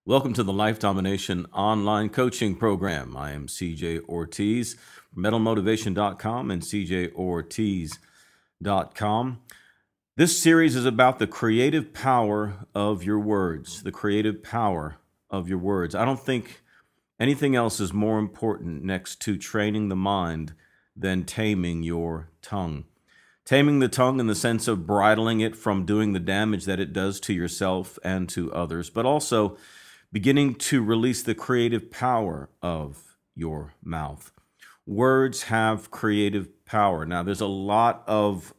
Welcome to the Life Domination online coaching program. I am CJ Ortiz from metalmotivation.com and cjortiz.com. This series is about the creative power of your words, the creative power of your words. I don't think anything else is more important next to training the mind than taming your tongue. Taming the tongue in the sense of bridling it from doing the damage that it does to yourself and to others, but also beginning to release the creative power of your mouth. Words have creative power. Now, there's a lot of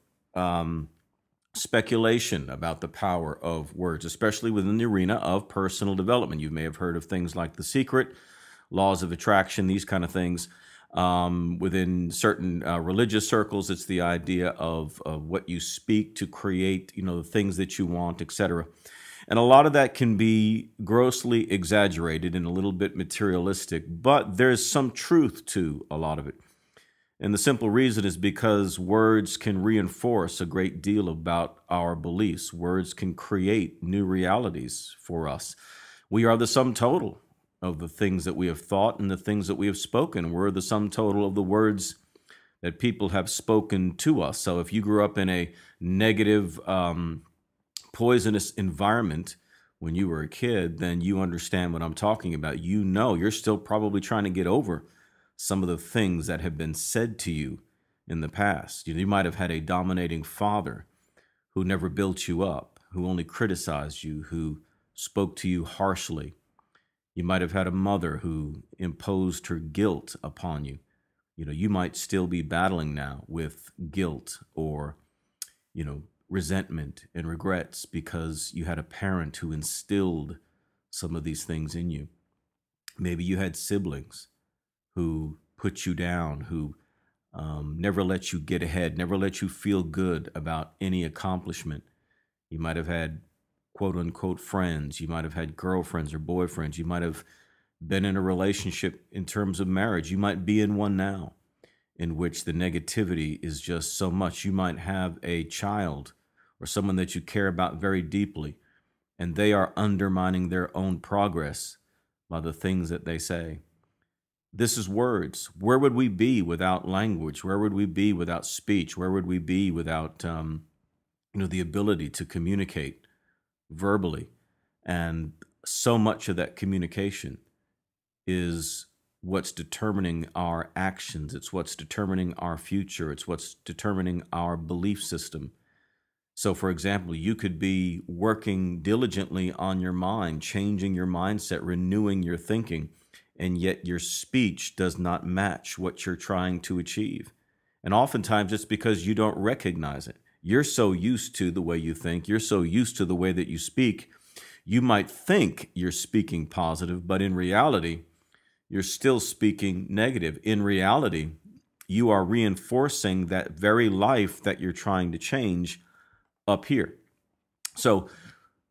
speculation about the power of words, especially within the arena of personal development. You may have heard of things like The Secret, laws of attraction, these kind of things. Within certain religious circles, it's the idea of what you speak to create, the things that you want, etc. And a lot of that can be grossly exaggerated and a little bit materialistic, but there's some truth to a lot of it. And the simple reason is because words can reinforce a great deal about our beliefs. Words can create new realities for us. We are the sum total of the things that we have thought and the things that we have spoken. We're the sum total of the words that people have spoken to us. So if you grew up in a negative, poisonous environment when you were a kid, then you understand what I'm talking about. You're still probably trying to get over some of the things that have been said to you in the past. You might have had a dominating father who never built you up, who only criticized you, who spoke to you harshly. You might have had a mother who imposed her guilt upon you. You might still be battling now with guilt or, resentment and regrets because you had a parent who instilled some of these things in you. Maybe you had siblings who put you down, who never let you get ahead, never let you feel good about any accomplishment. You might have had quote unquote friends. You might have had girlfriends or boyfriends. You might have been in a relationship in terms of marriage. You might be in one now in which the negativity is just so much. You might have a child or someone that you care about very deeply, and they are undermining their own progress by the things that they say. This is words. Where would we be without language? Where would we be without speech? Where would we be without, the ability to communicate verbally? And so much of that communication is what's determining our actions. It's what's determining our future. It's what's determining our belief system. So, for example, you could be working diligently on your mind, changing your mindset, renewing your thinking, and yet your speech does not match what you're trying to achieve. And oftentimes it's because you don't recognize it. You're so used to the way you think. You're so used to the way that you speak. You might think you're speaking positive, but in reality, you're still speaking negative. In reality, you are reinforcing that very life that you're trying to change up here. So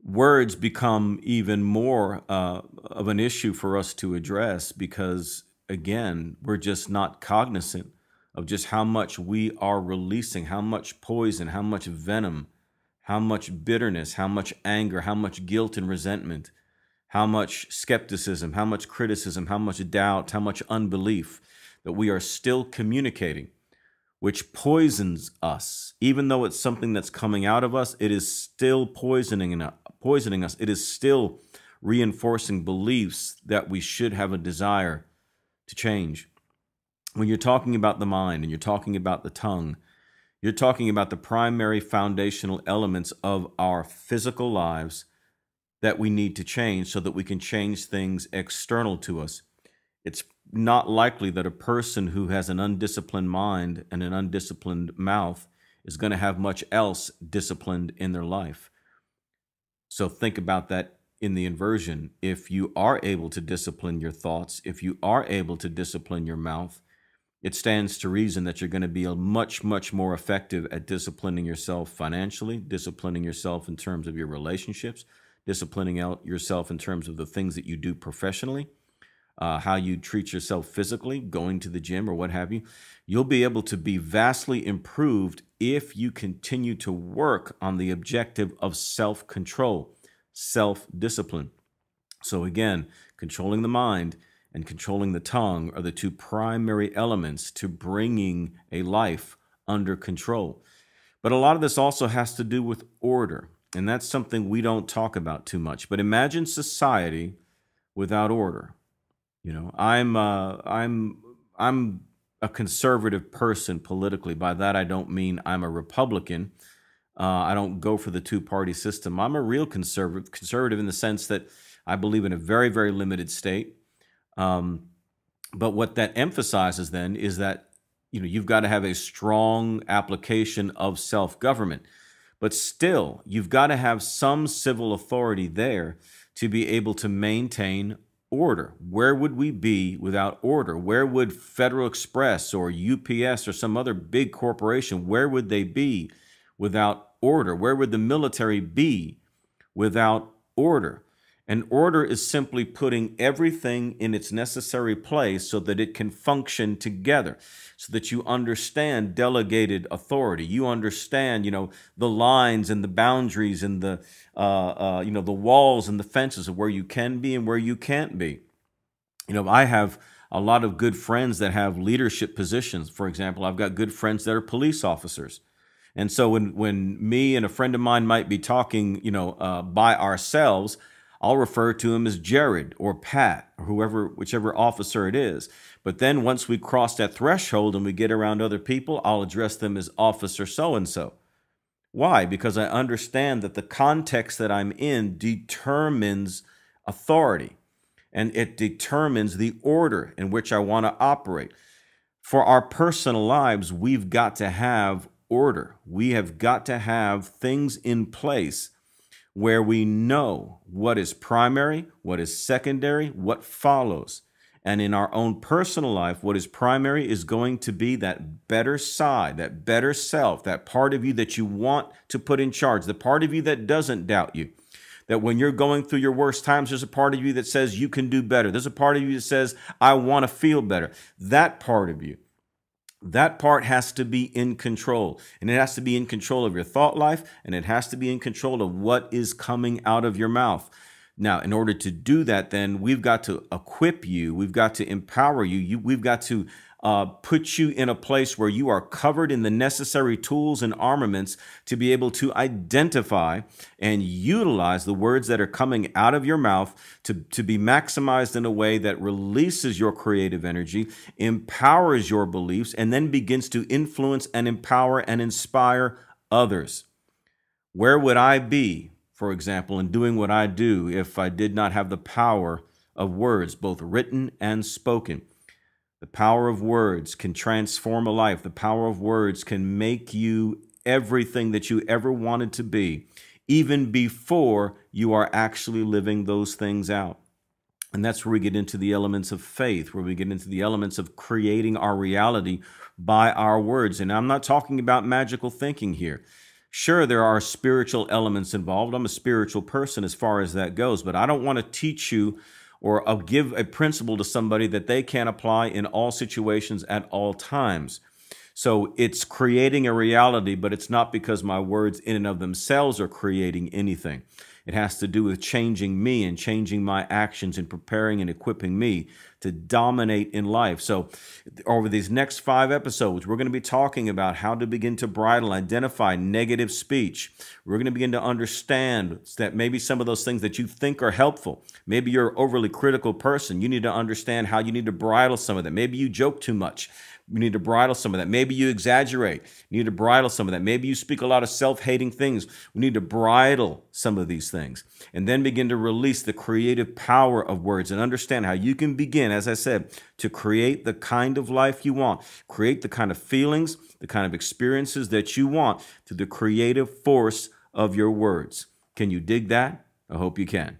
words become even more of an issue for us to address because, again, we're just not cognizant of just how much we are releasing, how much poison, how much venom, how much bitterness, how much anger, how much guilt and resentment, how much skepticism, how much criticism, how much doubt, how much unbelief that we are still communicating, which poisons us. Even though it's something that's coming out of us, it is still poisoning us. It is still reinforcing beliefs that we should have a desire to change. When you're talking about the mind and you're talking about the tongue, you're talking about the primary foundational elements of our physical lives that we need to change so that we can change things external to us. It's not likely that a person who has an undisciplined mind and an undisciplined mouth is going to have much else disciplined in their life. So think about that in the inversion. If you are able to discipline your thoughts, if you are able to discipline your mouth, it stands to reason that you're going to be much, much more effective at disciplining yourself financially, disciplining yourself in terms of your relationships, disciplining yourself in terms of the things that you do professionally, how you treat yourself physically, going to the gym or what have you. You'll be able to be vastly improved if you continue to work on the objective of self-control, self-discipline. So again, controlling the mind and controlling the tongue are the two primary elements to bringing a life under control. But a lot of this also has to do with order, and that's something we don't talk about too much. But imagine society without order. You know, I'm a conservative person politically. By that, I don't mean I'm a Republican. I don't go for the two-party system. I'm a real conservative in the sense that I believe in a very, very limited state. But what that emphasizes then is that, you know, you've got to have a strong application of self-government. But still, you've got to have some civil authority there to be able to maintain order. Where would we be without order? Where would Federal Express or UPS or some other big corporation, where would they be without order? Where would the military be without order? And order is simply putting everything in its necessary place so that it can function together, so that you understand delegated authority. You understand, you know, the lines and the boundaries and the, you know, the walls and the fences of where you can be and where you can't be. You know, I have a lot of good friends that have leadership positions. For example, I've got good friends that are police officers. And so when me and a friend of mine might be talking, you know, by ourselves, I'll refer to him as Jared or Pat or whoever, whichever officer it is. But then once we cross that threshold and we get around other people, I'll address them as Officer so-and-so. Why? Because I understand that the context that I'm in determines authority, and it determines the order in which I want to operate. For our personal lives, we've got to have order. We have got to have things in place where we know what is primary, what is secondary, what follows. And in our own personal life, what is primary is going to be that better side, that better self, that part of you that you want to put in charge, the part of you that doesn't doubt you. That when you're going through your worst times, there's a part of you that says you can do better. There's a part of you that says, I want to feel better. That part of you. That part has to be in control, and it has to be in control of your thought life, and it has to be in control of what is coming out of your mouth. Now, in order to do that, then we've got to equip you. We've got to empower you. We've got to put you in a place where you are covered in the necessary tools and armaments to be able to identify and utilize the words that are coming out of your mouth to be maximized in a way that releases your creative energy, empowers your beliefs, and then begins to influence and empower and inspire others. Where would I be, for example, in doing what I do if I did not have the power of words, both written and spoken? The power of words can transform a life. The power of words can make you everything that you ever wanted to be, even before you are actually living those things out. And that's where we get into the elements of faith, where we get into the elements of creating our reality by our words. And I'm not talking about magical thinking here. Sure, there are spiritual elements involved. I'm a spiritual person as far as that goes, but I don't want to teach you or I'll give a principle to somebody that they can't apply in all situations at all times. So it's creating a reality, but it's not because my words in and of themselves are creating anything. It has to do with changing me and changing my actions and preparing and equipping me to dominate in life. So over these next 5 episodes, we're going to be talking about how to begin to bridle, identify negative speech. We're going to begin to understand that maybe some of those things that you think are helpful, maybe you're an overly critical person. You need to understand how you need to bridle some of that. Maybe you joke too much. You need to bridle some of that. Maybe you exaggerate. You need to bridle some of that. Maybe you speak a lot of self-hating things. We need to bridle some of these things and then begin to release the creative power of words and understand how you can begin, as I said, to create the kind of life you want, create the kind of feelings, the kind of experiences that you want through the creative force of your words. Can you dig that? I hope you can.